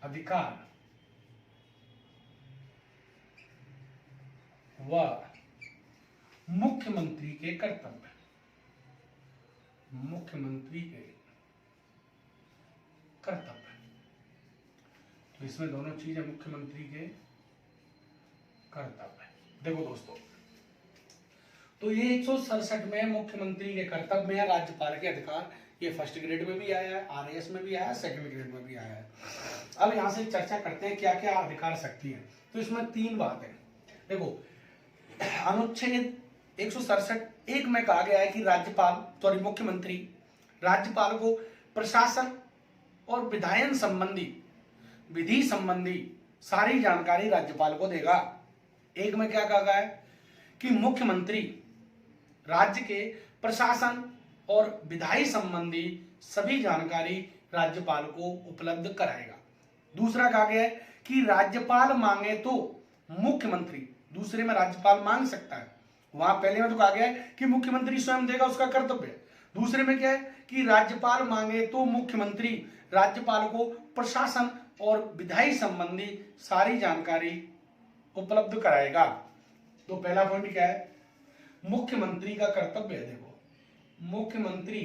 अधिकार व मुख्यमंत्री के कर्तव्य, तो इसमें दोनों चीजें मुख्यमंत्री के कर्तव्य। देखो दोस्तों, तो ये 167 में मुख्यमंत्री के कर्तव्य में राज्यपाल के अधिकार, ये फर्स्ट ग्रेड में भी आया है, आरएएस में भी आया है, सेकंड ग्रेड में भी आया है। अब यहां से चर्चा करते हैं क्या क्या अधिकार शक्ति है। तो इसमें 3 बात है। देखो अनुच्छेद 167 में कहा गया है कि मुख्यमंत्री राज्यपाल को प्रशासन और विधि संबंधी सारी जानकारी राज्यपाल को देगा। 1 में क्या कहा गया है कि मुख्यमंत्री राज्य के प्रशासन और विधायी संबंधी सभी जानकारी राज्यपाल को उपलब्ध कराएगा। दूसरा कहा गया है कि राज्यपाल मांगे तो मुख्यमंत्री, दूसरे में राज्यपाल मांग सकता है, वहां पहले में तो कहा गया है कि मुख्यमंत्री स्वयं देगा, उसका कर्तव्य है। दूसरे में क्या है कि राज्यपाल मांगे तो मुख्यमंत्री राज्यपाल को प्रशासन और विधायी संबंधी सारी जानकारी उपलब्ध कराएगा। तो पहला पॉइंट क्या है, मुख्यमंत्री का कर्तव्य है। देखो मुख्यमंत्री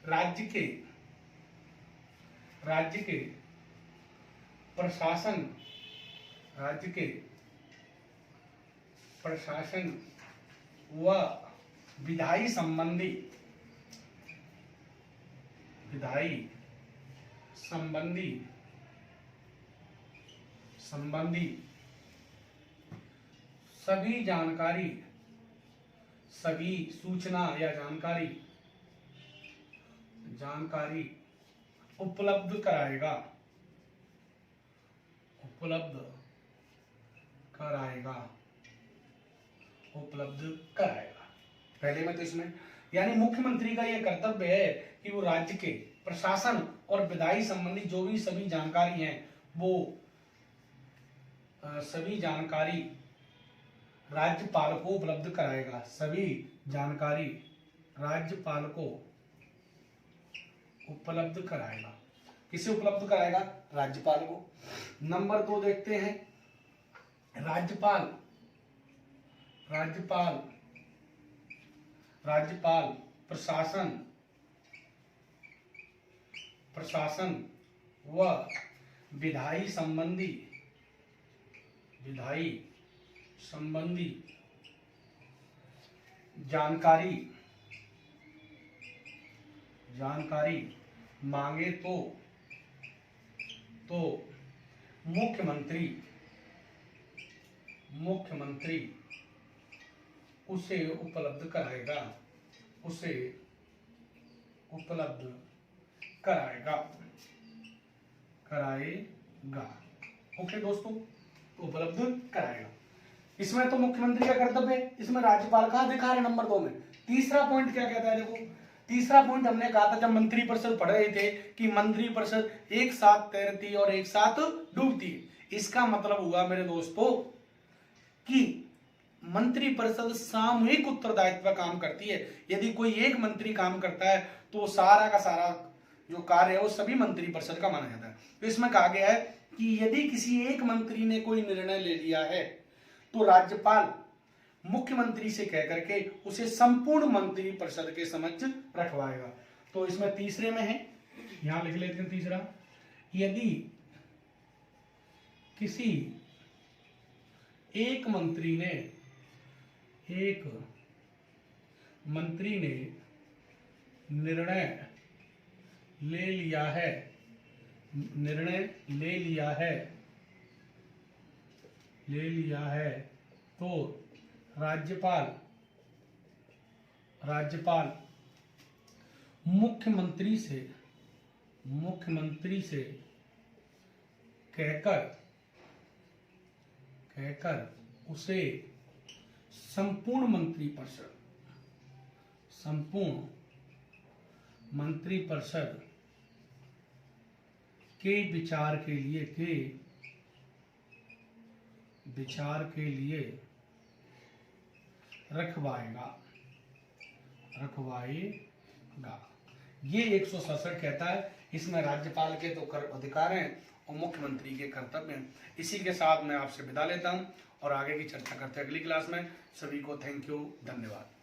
राज्य के प्रशासन व विधायी संबंधी सभी सूचना या जानकारी उपलब्ध कराएगा। पहले में तो इसमें यानी मुख्यमंत्री का यह कर्तव्य है कि वो राज्य के प्रशासन और विधायी संबंधी जो भी सभी जानकारी हैं वो सभी जानकारी राज्यपाल को उपलब्ध कराएगा। सभी जानकारी राज्यपाल को उपलब्ध कराएगा। किसे उपलब्ध कराएगा? राज्यपाल को। नंबर 2 देखते हैं, राज्यपाल प्रशासन व विधायी संबंधी जानकारी मांगे तो मुख्यमंत्री उसे उपलब्ध कराएगा। ओके दोस्तों, तो उपलब्ध कराएगा। इसमें तो मुख्यमंत्री का कर्तव्य है, इसमें राज्यपाल का अधिकार है नंबर 2 में। तीसरा पॉइंट क्या कहता है, देखो तीसरा पॉइंट हमने कहा था जब मंत्रिपरिषद पढ़ रहे थे कि मंत्रिपरिषद एक साथ तैरती है और एक साथ डूबती है। इसका मतलब हुआ मेरे दोस्तों कि मंत्रिपरिषद सामूहिक उत्तरदायित्व काम करती है। यदि कोई एक मंत्री काम करता है तो सारा का सारा जो कार्य है वो सभी मंत्रिपरिषद का माना जाता है। तो इसमें कहा गया है कि यदि किसी एक मंत्री ने कोई निर्णय ले लिया है तो राज्यपाल मुख्यमंत्री से कह करके उसे संपूर्ण मंत्रिपरिषद के समक्ष रखवाएगा। तो इसमें तीसरे में है, यहां लिख लेते हैं तीसरा, यदि किसी एक मंत्री ने निर्णय ले लिया है तो राज्यपाल मुख्यमंत्री से कहकर उसे संपूर्ण मंत्रिपरिषद के विचार के लिए रखवाएगा। ये 167 कहता है। इसमें राज्यपाल के तो अधिकार हैं और मुख्यमंत्री के कर्तव्य हैं। इसी के साथ मैं आपसे विदा लेता हूं और आगे की चर्चा करते हैं अगली क्लास में। सभी को थैंक यू, धन्यवाद।